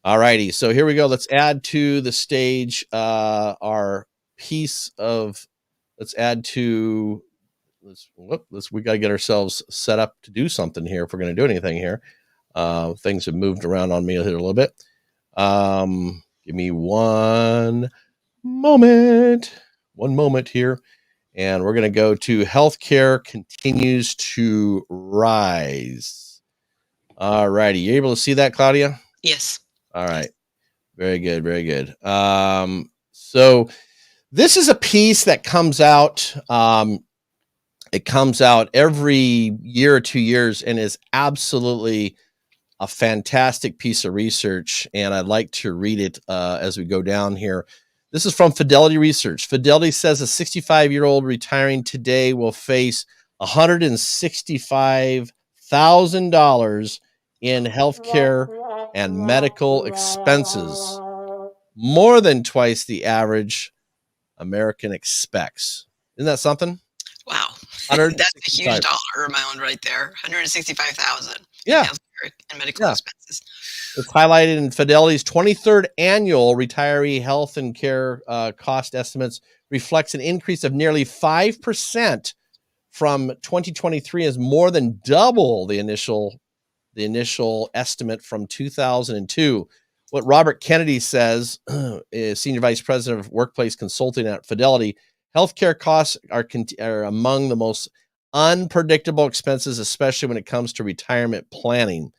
All righty. So here we go. Let's add to the stage our piece of, let's add to, we got to get ourselves set up to do something here if we're going to do anything here. Things have moved around on me here a little bit. Give me one moment here. And we're going to go to healthcare continues to rise. All righty. You able to see that, Claudia? Yes. All right. Very good. Very good. So this is a piece that comes out. It comes out every year or 2 years and is absolutely a fantastic piece of research. And I'd like to read it as we go down here. This is from Fidelity Research. Fidelity says a 65-year-old retiring today will face $165,000 in healthcare and medical expenses, more than twice the average American expects. Isn't that something? Wow. That's a huge dollar amount right there. $165,000. Yeah. Healthcare and medical expenses. It's highlighted in Fidelity's 23rd annual retiree health and care cost estimates, reflects an increase of nearly 5% from 2023, as more than double the initial estimate from 2002. What Robert Kennedy says, is Senior Vice President of Workplace Consulting at Fidelity, healthcare costs are among the most unpredictable expenses, especially when it comes to retirement planning.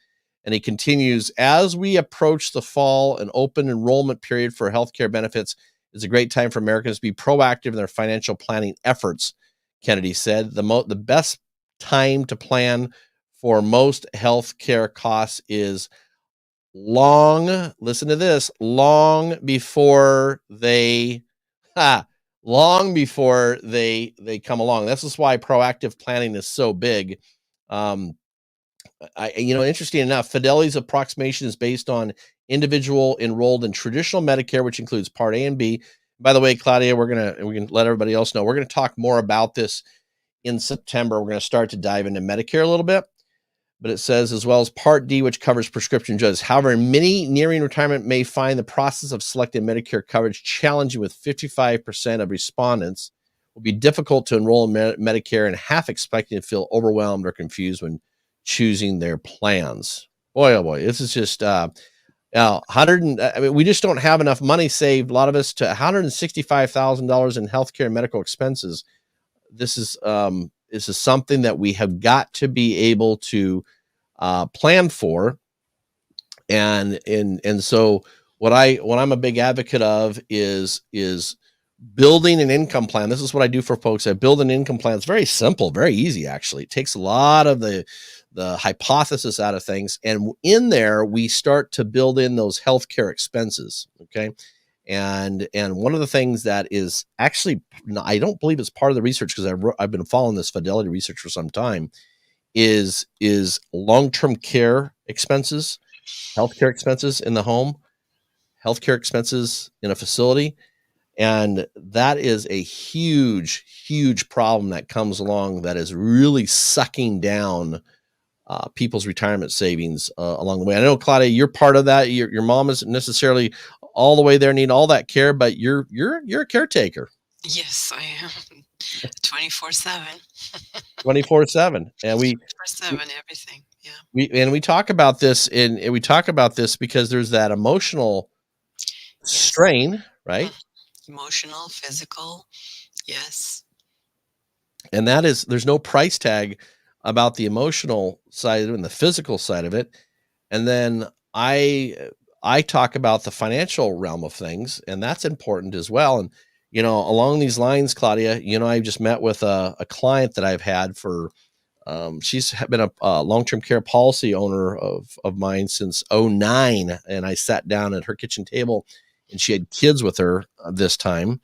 And he continues, as we approach the fall and open enrollment period for healthcare benefits, it's a great time for Americans to be proactive in their financial planning efforts. Kennedy said, the best time to plan for most healthcare costs is listen to this, long before they come along. This is why proactive planning is so big. Interesting enough, Fidelity's approximation is based on individual enrolled in traditional Medicare, which includes Part A and B. By the way, Claudia, we can let everybody else know, we're going to talk more about this in September. We're going to start to dive into Medicare a little bit, but it says as well as Part D, which covers prescription drugs. However, many nearing retirement may find the process of selecting Medicare coverage challenging, with 55% of respondents will be difficult to enroll in Medicare, and half expecting to feel overwhelmed or confused when choosing their plans. Boy, oh boy, this is just we just don't have enough money saved, a lot of us, to $165,000 in healthcare and medical expenses. This is something that we have got to be able to plan for, and so what I'm a big advocate of is building an income plan. This is what I do for folks. I build an income plan. It's very simple, very easy, actually. It takes a lot of the hypothesis out of things. And in there, we start to build in those healthcare expenses. Okay. And one of the things that is actually, I don't believe it's part of the research, because I've been following this Fidelity research for some time, is long-term care expenses, healthcare expenses in the home, healthcare expenses in a facility. And that is a huge, huge problem that comes along that is really sucking down people's retirement savings along the way. I know, Claudia, you're part of that. Your mom isn't necessarily all the way there, need all that care, but you're a caretaker. Yes, I am. 24/7. 24/7. And 24/7, everything. Yeah. We talk about this because there's that emotional strain, right? Emotional, physical. Yes. And there's no price tag about the emotional side and the physical side of it. And then I talk about the financial realm of things, and that's important as well. And, along these lines, Claudia, I just met with a client that I've had for, she's been a long-term care policy owner of mine since 2009. And I sat down at her kitchen table, and she had kids with her this time.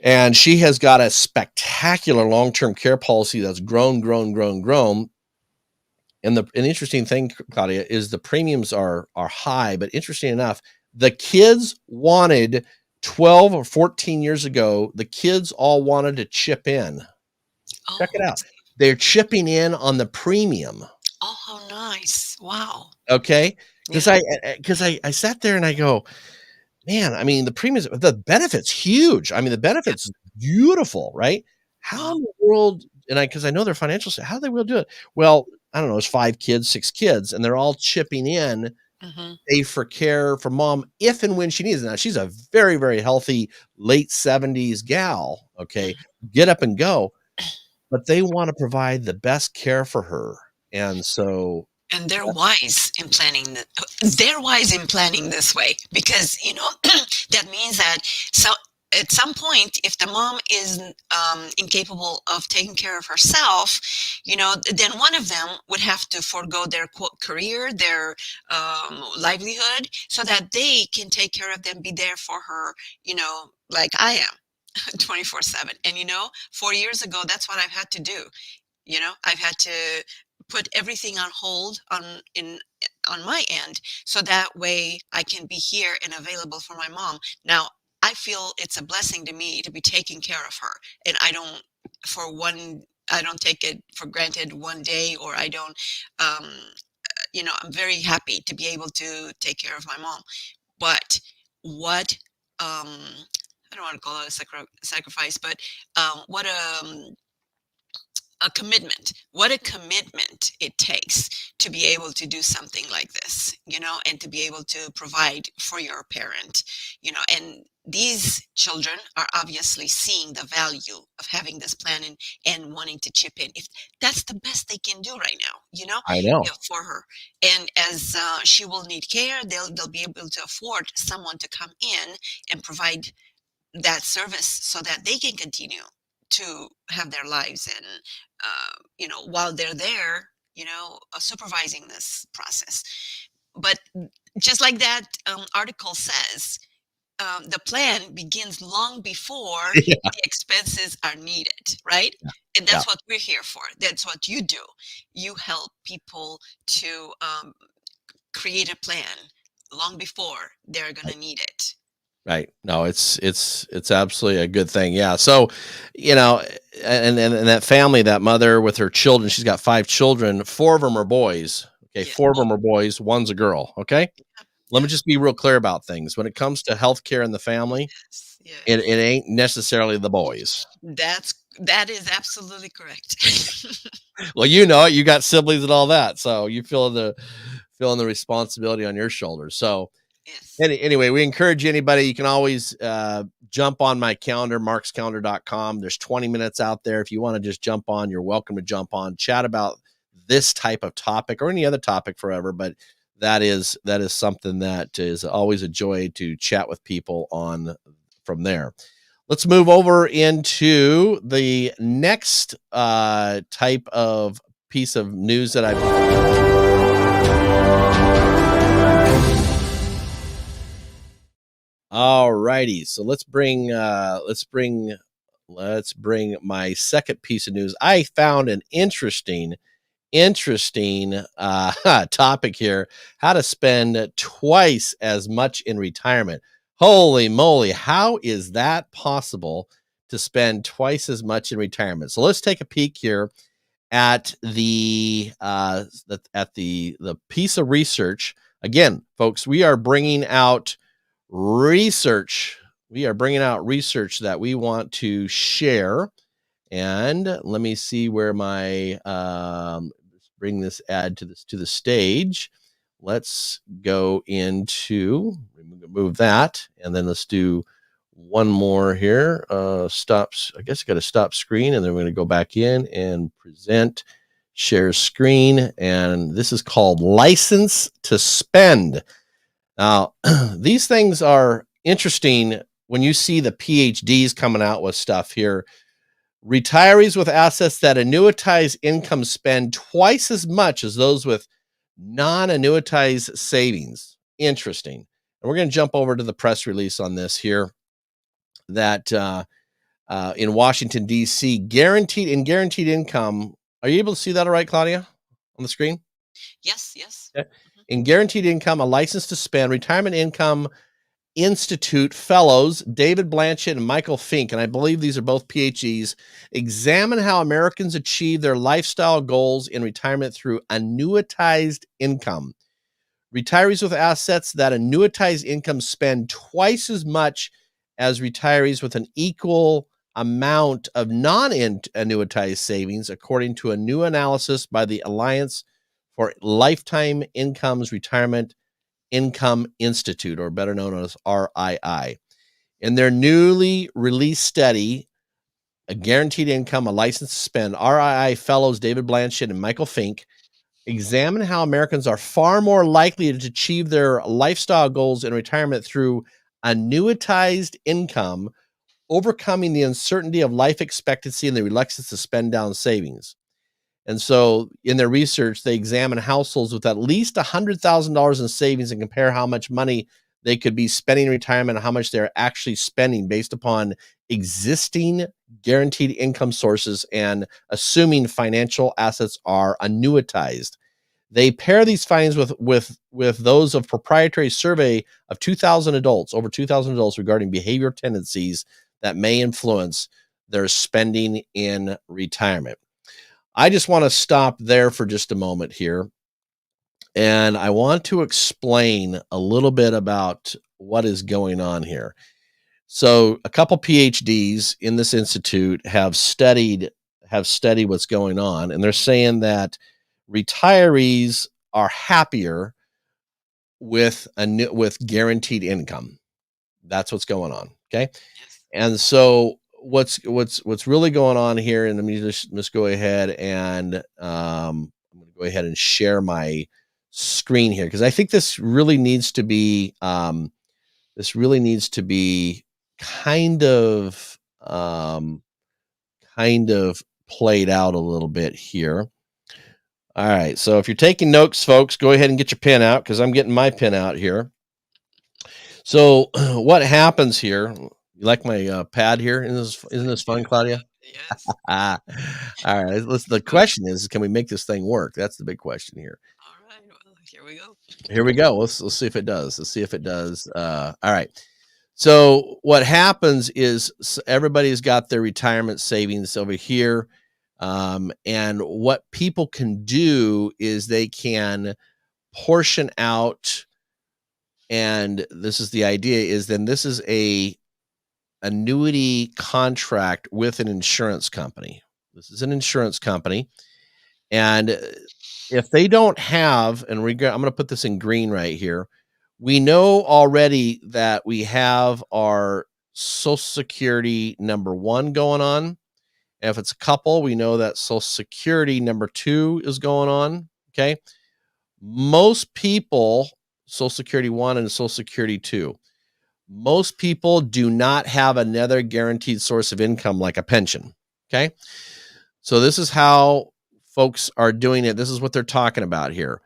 And she has got a spectacular long-term care policy that's grown. And an interesting thing, Claudia, is the premiums are high, but interesting enough, the kids wanted 12 or 14 years ago, the kids all wanted to chip in. Check it out. They're chipping in on the premium. Oh, how nice. Wow. Okay. Yeah. Because I sat there and I go, man, I mean, the benefits huge. I mean, the Yeah. benefits beautiful, right? How Wow. in the world, because I know their financial, how do they will do it? Well, I don't know, it's 5 kids, 6 kids, and they're all chipping in, Mhm. pay for care for mom if and when she needs it. Now she's a very, very healthy late 70s gal. Okay. Mhm. Get up and go, but they want to provide the best care for her. And so And they're wise in planning this way because, that means that so at some point, if the mom is incapable of taking care of herself, then one of them would have to forego their quote career, their livelihood, so that they can take care of them, be there for her, like I am 24/7. And 4 years ago, that's what I've had to do. I've had to put everything on hold on my end, so that way I can be here and available for my mom. Now, I feel it's a blessing to me to be taking care of her, and I don't take it for granted one day, or I don't um I'm very happy to be able to take care of my mom. But what I don't want to call it a sacrifice, but what a commitment. What a commitment it takes to be able to do something like this, and to be able to provide for your parent, and these children are obviously seeing the value of having this plan, and wanting to chip in if that's the best they can do right now, I know. for her. And as she will need care, they'll be able to afford someone to come in and provide that service so that they can continue to have their lives, and while they're there, supervising this process. But just like that article says, the plan begins long before Yeah. the expenses are needed, right? And Yeah. that's what we're here for. That's what you do. You help people to create a plan long before they're going to need it. Right. No, it's absolutely a good thing. Yeah. So, you know, and that family, that mother with her children, she's got 5 children. 4 of them are boys. Okay, Yeah. 4 of Oh, them are boys. One's a girl. Okay. Let me yeah. just be real clear about things. When it comes to healthcare in the family, Yes. it Yes. ain't necessarily the boys. That is absolutely correct. Well, you know it. You got siblings and all that, so you feeling the responsibility on your shoulders. So, Yes. Anyway, we encourage anybody. You can always jump on my calendar, markscalendar.com. There's 20 minutes out there. If you want to just jump on, you're welcome to jump on, chat about this type of topic or any other topic forever. But that is something that is always a joy to chat with people on from there. Let's move over into the next type of piece of news that I've. All righty. So let's bring my second piece of news. I found an interesting topic here: how to spend twice as much in retirement. Holy moly, how is that possible to spend twice as much in retirement? So let's take a peek here at the piece of research. Again, folks, we are bringing out research. We are bringing out research that we want to share. And let me see where my bring this ad to the stage. Let's go into move that, and then let's do one more here. Stops. I guess I got to stop screen, and then we're going to go back in and present, share screen, and this is called License to Spend. Now, these things are interesting when you see the PhDs coming out with stuff here. Retirees with assets that annuitize income spend twice as much as those with non-annuitized savings. Interesting. And we're going to jump over to the press release on this here that in Washington, D.C., guaranteed income. Are you able to see that all right, Claudia, on the screen? Yes. Yes. Yeah. In guaranteed income, a license to spend retirement income Institute fellows David Blanchett and Michael Fink, and I believe these are both PhDs, examine how Americans achieve their lifestyle goals in retirement through annuitized income. Retirees with assets that annuitize income spend twice as much as retirees with an equal amount of non-annuitized savings, according to a new analysis by the Alliance for Lifetime Income's Retirement Income Institute, or better known as RII. In their newly released study, A Guaranteed Income, A License to Spend, RII fellows David Blanchett and Michael Fink examine how Americans are far more likely to achieve their lifestyle goals in retirement through annuitized income, overcoming the uncertainty of life expectancy and the reluctance to spend down savings. And so in their research, they examine households with at least $100,000 in savings and compare how much money they could be spending in retirement and how much they're actually spending based upon existing guaranteed income sources and assuming financial assets are annuitized. They pair these findings with those of proprietary survey of 2,000 adults, over 2,000 adults, regarding behavior tendencies that may influence their spending in retirement. I just want to stop there for just a moment here. And I want to explain a little bit about what is going on here. So a couple PhDs in this institute have studied what's going on, and they're saying that retirees are happier with guaranteed income. That's what's going on. Okay. And so what's really going on here, and let me just go ahead and I'm going to go ahead and share my screen here, because I think this really needs to be kind of played out a little bit here. All right, so if you're taking notes, folks, go ahead and get your pen out, because I'm getting my pen out here. So what happens here? You like my pad here? Isn't this fun, Claudia? Yes. All right. The question is, can we make this thing work? That's the big question here. All right. Well, here we go. Here we go. Let's see if it does. Let's see if it does. All right. So what happens is everybody's got their retirement savings over here. And what people can do is they can portion out, and this is the idea, is then this is a annuity contract with an insurance company. This is an insurance company. And if they don't have, and I'm going to put this in green right here, we know already that we have our Social Security number 1 going on. And if it's a couple, we know that Social Security number 2 is going on. Okay. Most people, Social Security 1 and Social Security 2, most people do not have another guaranteed source of income like a pension. Okay. So this is how folks are doing it. This is what they're talking about here,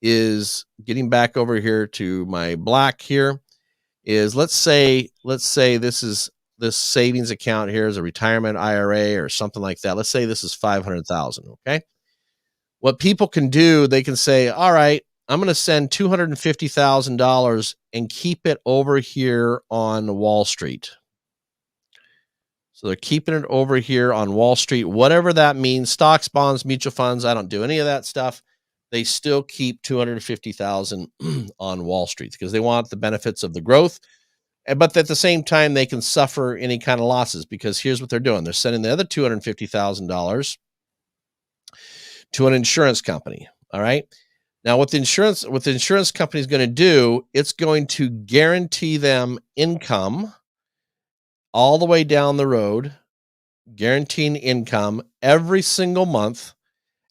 is getting back over here to my black here, is let's say this savings account here is a retirement IRA or something like that. Let's say this is 500,000. Okay. What people can do, they can say, all right, I'm going to send $250,000 and keep it over here on Wall Street. So they're keeping it over here on Wall Street, whatever that means, stocks, bonds, mutual funds. I don't do any of that stuff. They still keep $250,000 on Wall Street because they want the benefits of the growth. But at the same time, they can suffer any kind of losses, because here's what they're doing. They're sending the other $250,000 to an insurance company. All right. Now, what the insurance company is going to do, it's going to guarantee them income all the way down the road, guaranteeing income every single month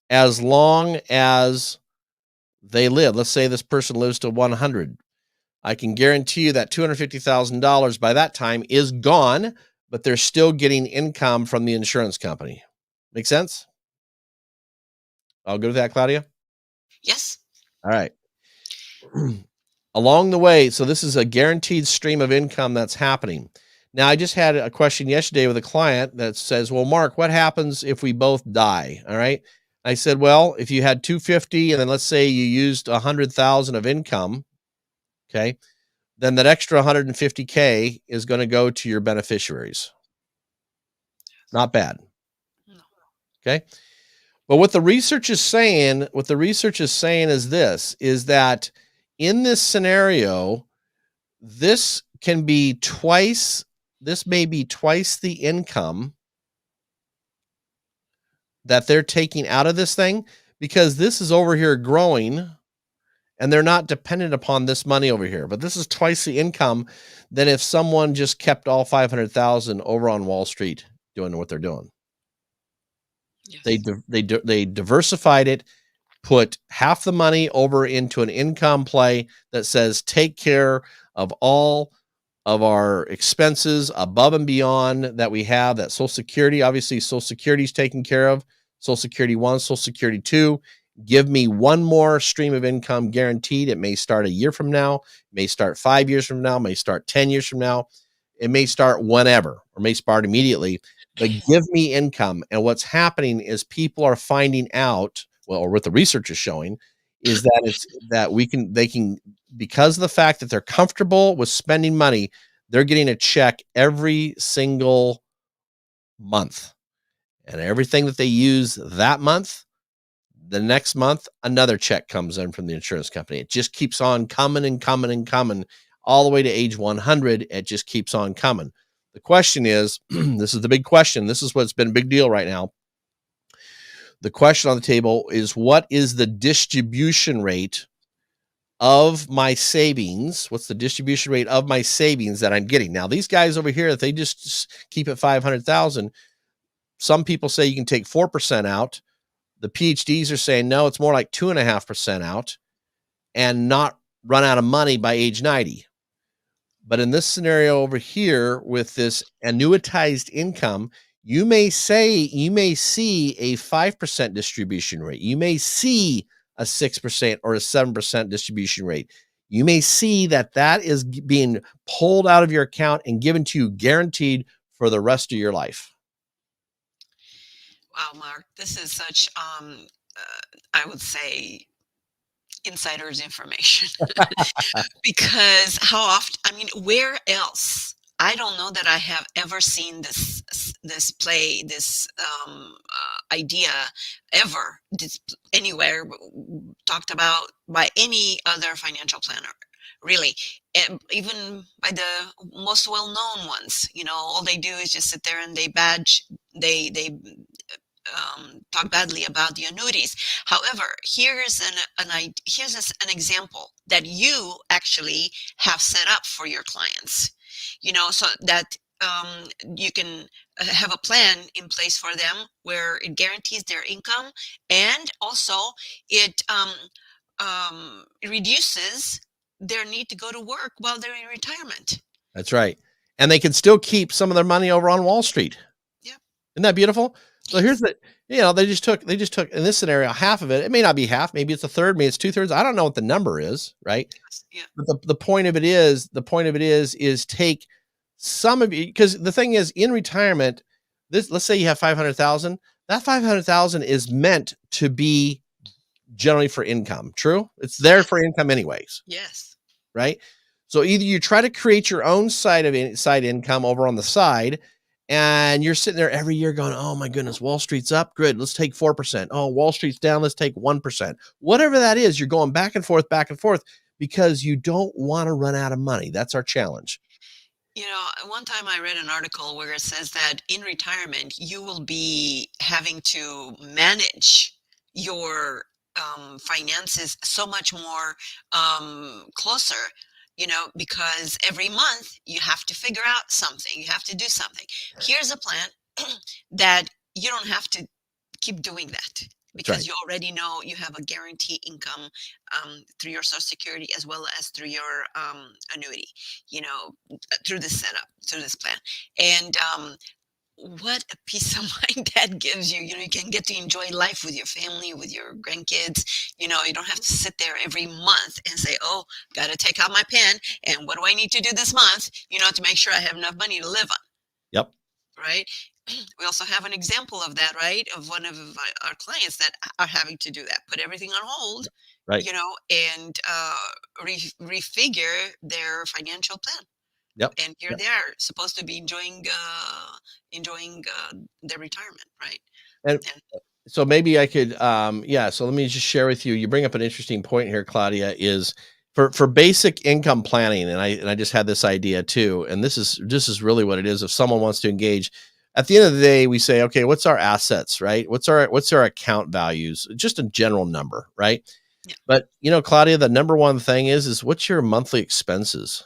as long as they live. Let's say this person lives to 100. I can guarantee you that $250,000 by that time is gone, but they're still getting income from the insurance company. Make sense? I'll go with that, Claudia. Yes. All right. Along the way, so this is a guaranteed stream of income that's happening. Now, I just had a question yesterday with a client that says, well, Mark, what happens if we both die? All right. I said, well, if you had 250 and then let's say you used 100,000 of income, okay, then that extra 150K is going to go to your beneficiaries. Not bad. No. Okay. But what the research is saying, is this, is that in this scenario, this may be twice the income that they're taking out of this thing, because this is over here growing and they're not dependent upon this money over here. But this is twice the income than if someone just kept all 500,000 over on Wall Street doing what they're doing. Yes. They diversified it, put half the money over into an income play that says take care of all of our expenses above and beyond that we have. That Social Security, obviously Social Security is taken care of. Social Security 1, Social Security 2. Give me one more stream of income guaranteed. It may start a year from now, may start 5 years from now, may start 10 years from now. It may start whenever, or may start immediately, but give me income. And what's happening is people are finding out, well, or what the research is showing, is that it's that they can, because of the fact that they're comfortable with spending money, they're getting a check every single month. And everything that they use that month, the next month, another check comes in from the insurance company. It just keeps on coming and coming and coming all the way to age 100. It just keeps on coming. The question is, this is the big question. This is what's been a big deal right now. The question on the table is, what is the distribution rate of my savings? What's the distribution rate of my savings that I'm getting? Now, these guys over here, if they just keep it 500,000, some people say you can take 4% out. The PhDs are saying, no, it's more like 2.5% out and not run out of money by age 90. But in this scenario over here with this annuitized income, you may see a 5% distribution rate. You may see a 6% or a 7% distribution rate. You may see that is being pulled out of your account and given to you guaranteed for the rest of your life. Wow, Mark, this is such, I would say, insider's information. Because how often, I mean, where else? I don't know that I have ever seen this play, this idea ever anywhere talked about by any other financial planner, really. And even by the most well-known ones, all they do is just sit there and they talk badly about the annuities. However, here's an example that you actually have set up for your clients, so that you can have a plan in place for them where it guarantees their income, and also it reduces their need to go to work while they're in retirement. That's right. And they can still keep some of their money over on Wall Street. Yeah. Isn't that beautiful? So here's they just took in this scenario, half of it. It may not be half, maybe it's a third, maybe it's 2/3. I don't know what the number is, right? Yeah. But the point of it is take some of you, because the thing is, in retirement, let's say you have 500,000, that 500,000 is meant to be generally for income. True? It's there for income anyways. Yes. Right? So either you try to create your own side income over on the side, and you're sitting there every year going, oh my goodness, Wall Street's up. Good. Let's take 4%. Oh, Wall Street's down. Let's take 1%. Whatever that is, you're going back and forth, because you don't want to run out of money. That's our challenge. One time I read an article where it says that in retirement, you will be having to manage your finances so much more closer, because every month you have to figure out something, you have to do something. Here's a plan that you don't have to keep doing that, because right. You already know you have a guaranteed income through your Social Security as well as through your annuity, through this setup, through this plan. And what a peace of mind that gives you. You can get to enjoy life with your family, with your grandkids. You don't have to sit there every month and say, oh, got to take out my pen. And what do I need to do this month, to make sure I have enough money to live on? Yep. Right. We also have an example of that, right? Of one of our clients that are having to do that, put everything on hold, Right. you know, and refigure their financial plan. Yep. And here Yep. they are, supposed to be enjoying their retirement, right? And And so maybe I could, yeah. So let me just share with you. You bring up an interesting point here, Claudia. Is for basic income planning, and I just had this idea too. And this is really what it is. If someone wants to engage, at the end of the day, we say, okay, what's our assets, right? What's our account values? Just a general number, right? yeah, But Claudia, the number one thing is what's your monthly expenses,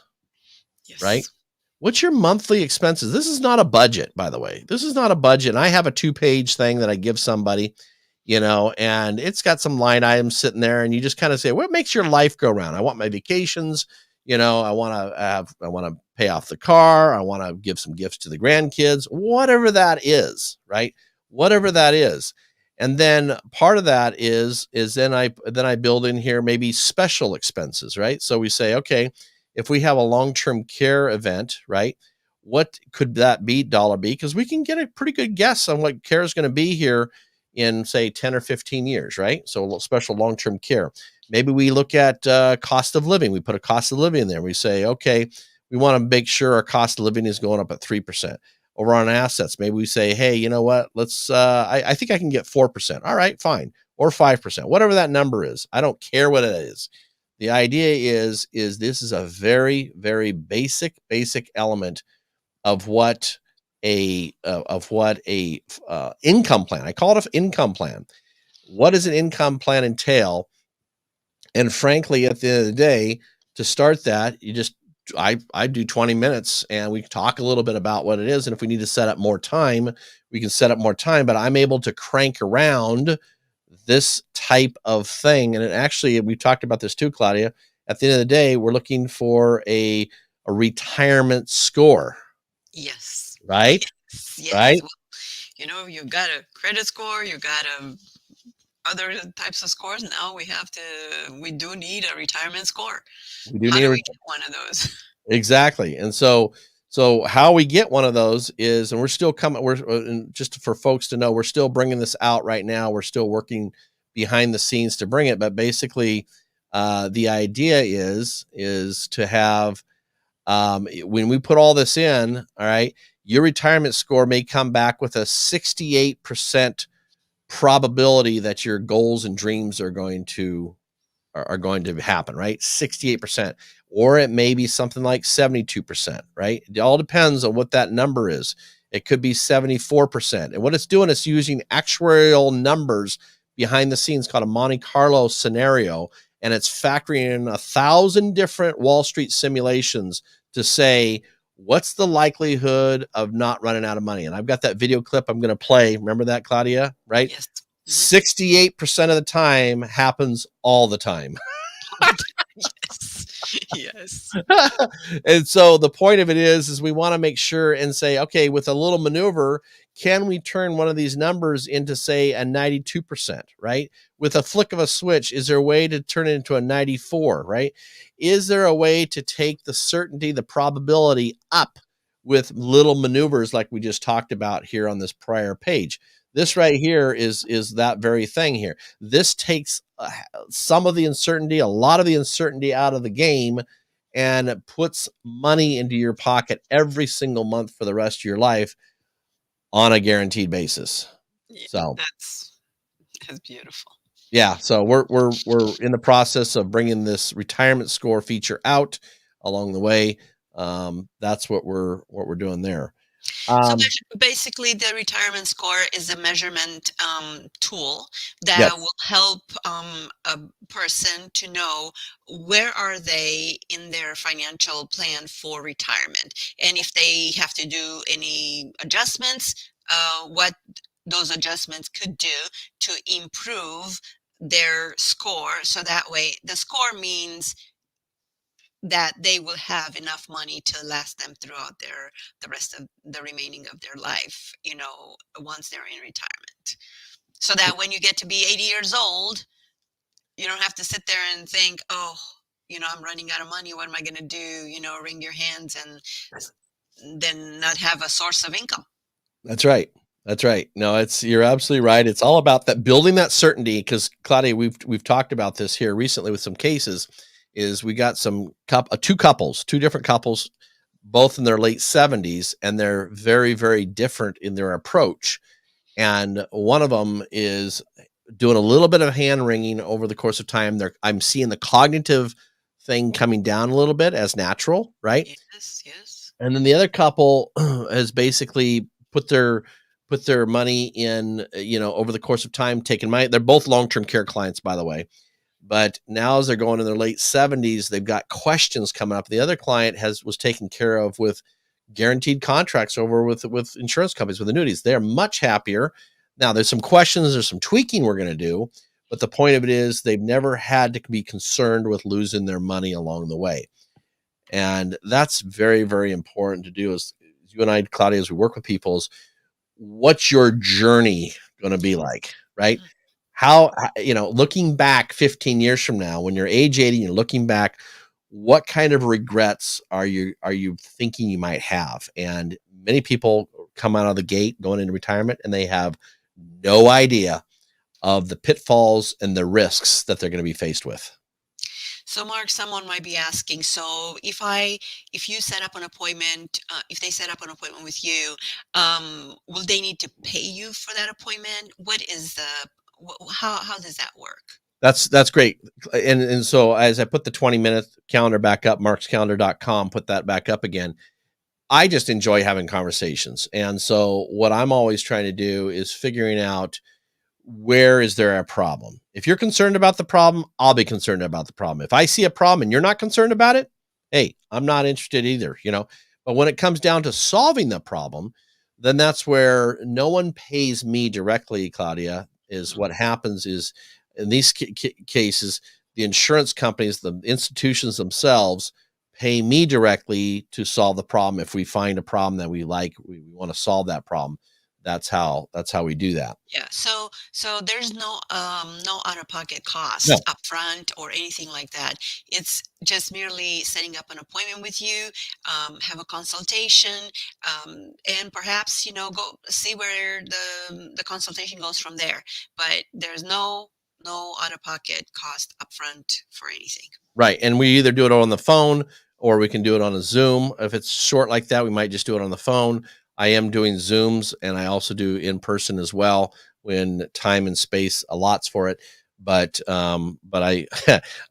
right? yes, What's your monthly expenses? This is not a budget, by the way. This is not a budget. And I have a 2-page thing that I give somebody, and it's got some line items sitting there, and you just kind of say, what makes your life go round? I want my vacations. I want to pay off the car. I want to give some gifts to the grandkids, whatever that is, right? Whatever that is. And then part of that is then I build in here maybe special expenses, right? So we say, okay, if we have a long-term care event, right? What could that be, dollar be? Because we can get a pretty good guess on what care is going to be here in, say, 10 or 15 years, right? So a little special long-term care. Maybe we look at cost of living. We put a cost of living in there. We say, okay, we want to make sure our cost of living is going up at 3%. Over on assets, maybe we say, hey, you know what? I think I can get 4%. All right, fine. Or 5%, whatever that number is. I don't care what it is. The idea is this is a very, very basic element of what a income plan. I call it an income plan. What does an income plan entail? And frankly, at the end of the day, to start that, I do 20 minutes and we talk a little bit about what it is. And if we need to set up more time, we can set up more time. But I'm able to crank around this type of thing. And it actually, we talked about this too, Claudia. At the end of the day, we're looking for a retirement score, yes, right? yes, yes. Right. Well, you've got a credit score, you got other types of scores. Now we do need a retirement score. We do How need do a we get one of those? exactly. And so how we get one of those is, and we're still coming, and just for folks to know, we're still bringing this out right now. We're still working behind the scenes to bring it. But basically, the idea is to have, when we put all this in, all right, your retirement score may come back with a 68% probability that your goals and dreams are going to happen, right? 68%. Or it may be something like 72%, right? It all depends on what that number is. It could be 74%. And what it's doing is using actuarial numbers behind the scenes called a Monte Carlo scenario. And it's factoring in 1,000 different Wall Street simulations to say, what's the likelihood of not running out of money? And I've got that video clip I'm going to play. Remember that, Claudia? Right? Yes. Mhm. 68% of the time happens all the time. All the time. Yes. Yes. And so the point of it is we want to make sure and say, okay, with a little maneuver, can we turn one of these numbers into, say, a 92%, right? With a flick of a switch, is there a way to turn it into a 94, right? Is there a way to take the certainty, the probability up with little maneuvers like we just talked about here on this prior page? This Yes. right here is that very thing here. This takes some of the uncertainty, a lot of the uncertainty out of the game, and it puts money into your pocket every single month for the rest of your life on a guaranteed basis. Yeah. So, That's beautiful. yeah, so we're in the process of bringing this retirement score feature out along the way. That's what we're doing there. So Um, basically, the retirement score is a measurement tool that yes, will help a person to know where are they in their financial plan for retirement, and if they have to do any adjustments, what those adjustments could do to improve their score. So that way, the score means that they will have enough money to last them throughout the rest of the remaining of their life, once they're in retirement. So that when you get to be 80 years old, you don't have to sit there and think, oh, I'm running out of money. What am I going to do? Wring your hands and then not have a source of income. that's right. That's right. No, you're absolutely right. It's all about that building that certainty because Claudia, we've talked about this here recently with some cases. Is we got two different couples, both in their late 70s, and they're very, very different in their approach. And one of them is doing a little bit of hand wringing over the course of time. I'm seeing the cognitive thing coming down a little bit as natural, right? Yes, yes. And then the other couple has basically put their money in, over the course of time, taking money. They're both long-term care clients, by the way. But now as they're going in their late 70s, they've got questions coming up. The other client was taken care of with guaranteed contracts over with insurance companies, with annuities. They're much happier. Now there's some questions, there's some tweaking we're going to do, but the point of it is they've never had to be concerned with losing their money along the way. And that's very, very important to do. As you and I, Claudia, as we work with people, is what's your journey going to be like, right? Looking back 15 years from now, when you're age 80, you're looking back, what kind of regrets are you thinking you might have? And many people come out of the gate going into retirement and they have no idea of the pitfalls and the risks that they're going to be faced with. So, Mark, someone might be asking, so if you set up an appointment, if they set up an appointment with you, will they need to pay you for that appointment? What is how does that work? That's great. And so as I put the 20-minute calendar back up, markscalendar.com, put that back up again. I just enjoy having conversations. And so what I'm always trying to do is figuring out, where is there a problem? If you're concerned about the problem, I'll be concerned about the problem. If I see a problem and you're not concerned about it, hey, I'm not interested either, But when it comes down to solving the problem, then that's where no one pays me directly, Claudia. Is what happens is, in these cases, the insurance companies, the institutions themselves, pay me directly to solve the problem. If we find a problem that we like, we want to solve that problem. That's how we do that. Yeah. So there's no out-of-pocket cost No, upfront or anything like that. It's just merely setting up an appointment with you, have a consultation, and perhaps go see where the consultation goes from there. But there's no out-of-pocket cost upfront for anything. right. And we either do it on the phone or we can do it on a Zoom. If it's short like that, we might just do it on the phone. I am doing Zooms and I also do in person as well when time and space allots for it. But I,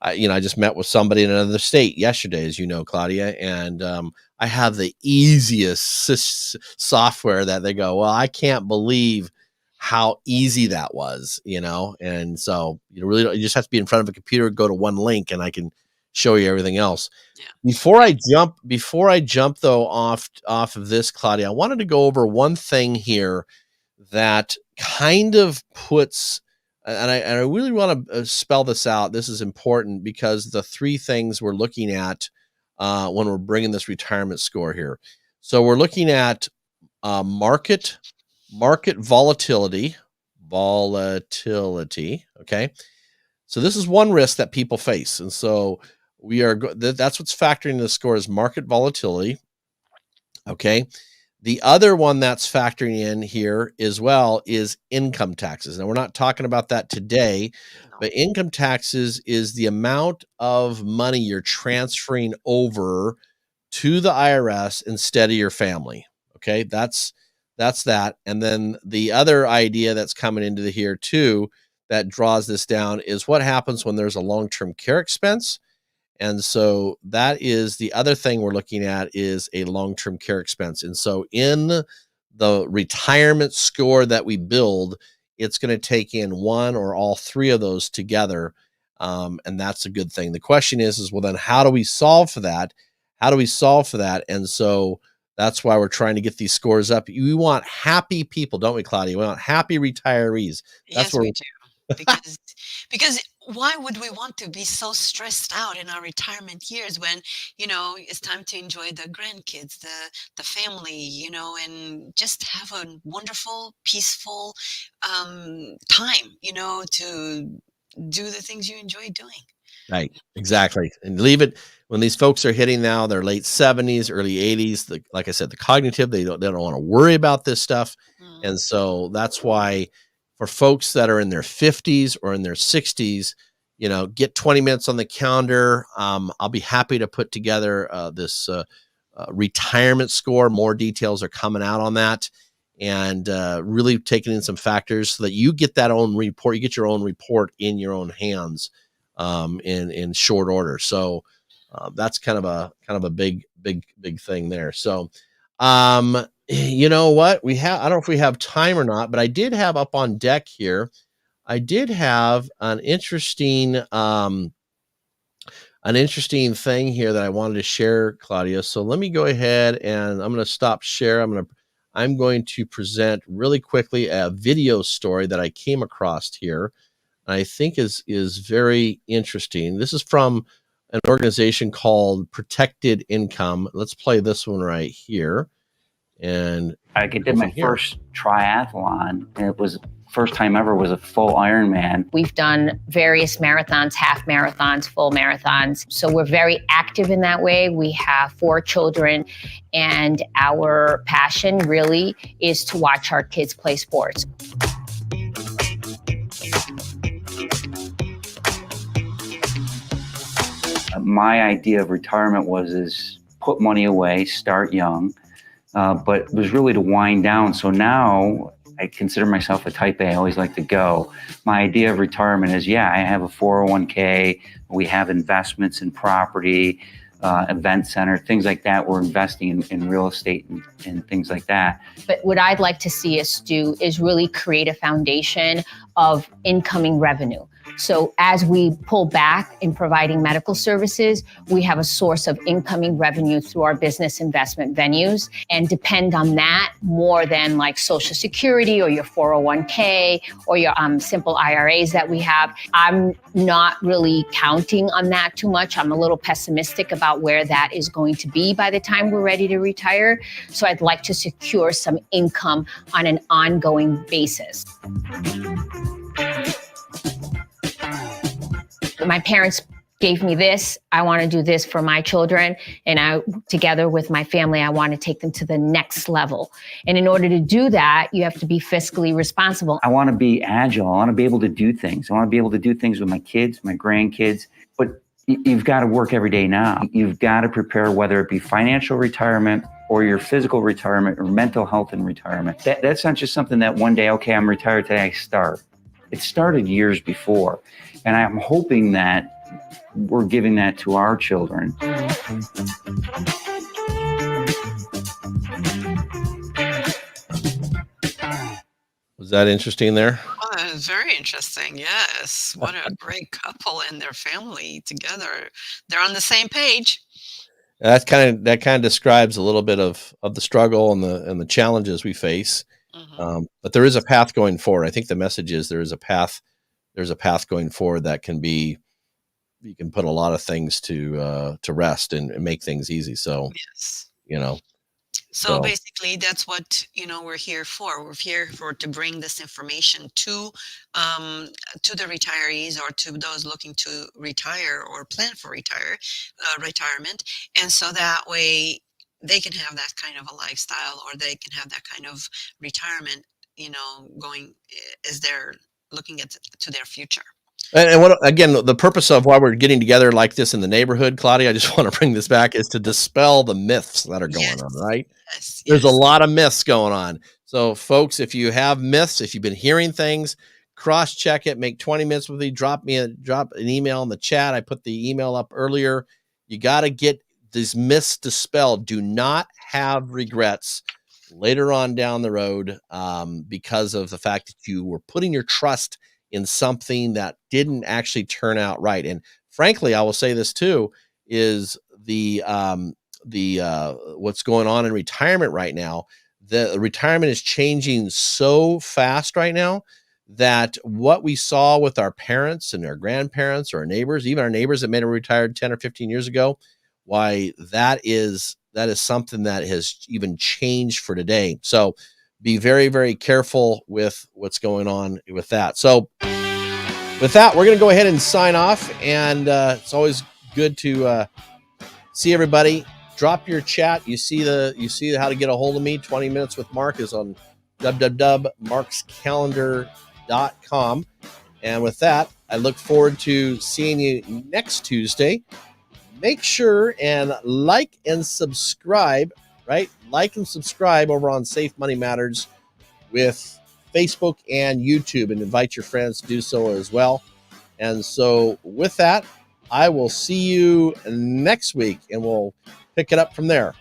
I just met with somebody in another state yesterday, as you know, Claudia, and I have the easiest software that they go, well, I can't believe how easy that was, and so you just have to be in front of a computer, go to one link, and I can show you everything else. Yeah. Before I jump though off of this, Claudia, I wanted to go over one thing here that kind of puts, and I really want to spell this out. This is important because the three things we're looking at when we're bringing this retirement score here. So we're looking at market volatility. Okay. So this is one risk that people face. And so that's what's factoring in the score is market volatility. Okay. The other one that's factoring in here as well is income taxes. Now, we're not talking about that today, but income taxes is the amount of money you're transferring over to the IRS instead of your family. Okay. That's that. And then the other idea that's coming into here too, that draws this down, is what happens when there's a long-term care expense. And so that is the other thing we're looking at, is a long-term care expense. And so in the retirement score that we build, it's going to take in one or all three of those together. And that's a good thing. The question is, well, then how do we solve for that? And so that's why we're trying to get these scores up. We want happy people, don't we, Claudia? We want happy retirees. That's Yes, we do. Because why would we want to be so stressed out in our retirement years when it's time to enjoy the grandkids, the family, and just have a wonderful, peaceful time, to do the things you enjoy doing. Right. Exactly. And leave it when these folks are hitting now their late 70s, early 80s, like I said, the cognitive, they don't want to worry about this stuff. And so that's why for folks that are in their 50s or in their 60s, get 20 minutes on the calendar. I'll be happy to put together this retirement score. More details are coming out on that, and really taking in some factors so that you get that own report. You get your own report in your own hands in short order. So that's kind of a big thing there. So you know what I don't know if we have time or not, but I did have up on deck here. I did have an interesting thing here that I wanted to share, Claudia. So let me go ahead and I'm going to stop share. I'm going to present really quickly a video story that I came across here. I think is very interesting. This is from an organization called Protected Income. Let's play this one right here. And I did my first triathlon, and it was first time ever was a full Ironman. We've done various marathons, half marathons, full marathons. So we're very active in that way. We have 4 children, and our passion really is to watch our kids play sports. My idea of retirement is put money away, start young, but it was really to wind down. So now I consider myself a type A. I always like to go. My idea of retirement is, I have a 401k. We have investments in property, event center, things like that. We're investing in real estate and things like that. But what I'd like to see us do is really create a foundation of incoming revenue. So as we pull back in providing medical services, we have a source of incoming revenue through our business investment venues, and depend on that more than like Social Security or your 401k or your simple IRAs that we have. I'm not really counting on that too much. I'm a little pessimistic about where that is going to be by the time we're ready to retire. So I'd like to secure some income on an ongoing basis. My parents gave me this. I want to do this for my children. And together with my family, I want to take them to the next level. And in order to do that, you have to be fiscally responsible. I want to be agile. I want to be able to do things. I want to be able to do things with my kids, my grandkids. But you've got to work every day now. You've got to prepare, whether it be financial retirement or your physical retirement or mental health and retirement. That's not just something that one day, okay, I'm retired today, I start. It started years before. And I'm hoping that we're giving that to our children. Was that interesting there? Oh, that was very interesting. Yes. What a great couple and their family together. They're on the same page. That kind of describes a little bit of the struggle and the challenges we face. Mm-hmm. But there is a path going forward. I think the message is there is a path. There's a path going forward that you can put a lot of things to rest and make things easy. So, yes. So basically that's what, we're here for. We're here to bring this information to the retirees or to those looking to retire or plan for retirement. And so that way they can have that kind of a lifestyle, or they can have that kind of retirement, going as they're looking to their future. And what, again, the purpose of why we're getting together like this in the neighborhood, Claudia, I just want to bring this back, is to dispel the myths that are going on, right? Yes. There's a lot of myths going on. So folks, if you have myths, if you've been hearing things, cross-check it, make 20 minutes with me, drop an email in the chat. I put the email up earlier. You got to get these myths dispelled. Do not have regrets later on down the road because of the fact that you were putting your trust in something that didn't actually turn out right. And frankly, I will say this too, is the what's going on in retirement right now. The retirement is changing so fast right now that what we saw with our parents and our grandparents or our neighbors, even our neighbors that may have retired 10 or 15 years ago, why that is something that has even changed for today. So be very, very careful with what's going on with that. So with that, we're going to go ahead and sign off. And it's always good to see everybody. Drop your chat. You see how to get a hold of me. 20 Minutes with Mark is on www.markscalendar.com. And with that, I look forward to seeing you next Tuesday. Make sure and like and subscribe, right? Like and subscribe over on Safe Money Matters with Facebook and YouTube, and invite your friends to do so as well. And so with that, I will see you next week, and we'll pick it up from there.